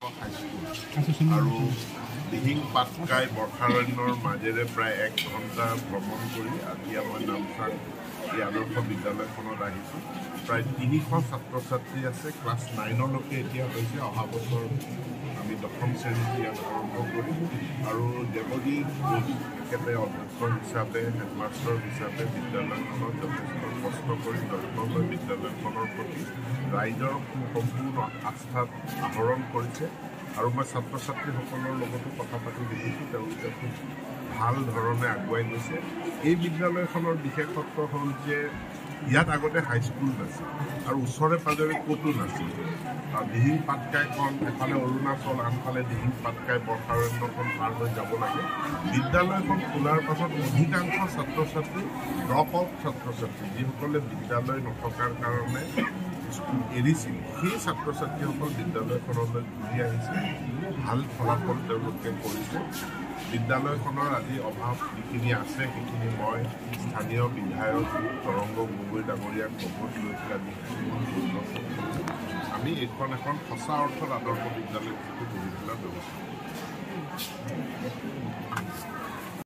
আৰু দিহিং পাটকাই বৰ্ষাৰণ্যৰ মাজেৰে প্ৰায় 1 ঘণ্টা ভ্ৰমণ কৰি আজি মই নামচাং এই আদৰ্শ বিদ্যালয়খনত আহিছোঁ। প্ৰায় 300 ছাত্ৰ ছাত্ৰী আছে, ক্লাছ 9লৈকে এতিয়া হৈছে। অহা বছৰ আমি 10ম শ্ৰেণীত ইয়াত আৰম্ভ কৰিম। আৰু দেৱজিৎ ঘোষ একেবাৰে অধ্যক্ষ হিচাপে, হেডমাষ্টাৰ হিচাপে বিদ্যালয়খনত যথেষ্ট কষ্ট কৰি যত্ন লৈ বিদ্যালয়খনৰ প্ৰতি ৰাইজৰ সম্পূৰ্ণ আস্থা আহৰণ কৰিছে। আৰু মই ছাত্ৰ ছাত্ৰীসকলৰ লগতো কথা পাতি দেখিছোঁ, তেওঁলোকে খুব ভাল ধৰণে আগুৱাই গৈছে। এই বিদ্যালয়খনৰ বিশেষত্ব হ'ল যে ইয়াত আগতে হাইস্কুল নাছিল আৰু ওচৰে পাজৰে ক'তো নাছিল। দিহিং পাটকাইখন এফালে অৰুণাচল, আনফালে দিহিং পাটকাই বৰ্ষাৰণ্যখন পাৰ হৈ যাব লাগে। বিদ্যালয়খন খোলাৰ পাছত অধিকাংশ ছাত্ৰ ছাত্ৰী ড্ৰপ আউট ছাত্ৰ ছাত্ৰী, যিসকলে বিদ্যালয় নথকাৰ কাৰণে স্কুল এৰিছিল, সেই ছাত্ৰ ছাত্ৰীসকল বিদ্যালয়খনলৈ ঘূৰি আহিছে। ভাল ফলাফল তেওঁলোকে কৰিছে। বিদ্যালয়খনৰ আজি অভাৱ যিখিনি আছে সেইখিনি মই স্থানীয় বিধায়ক তৰংগ গগৈ ডাঙৰীয়াক লগত লৈ পেলাই আমি এইখন এখন সঁচা অৰ্থত আদৰ্শ বিদ্যালয় হিচাপে গঢ়ি তোলাৰ ব্যৱস্থা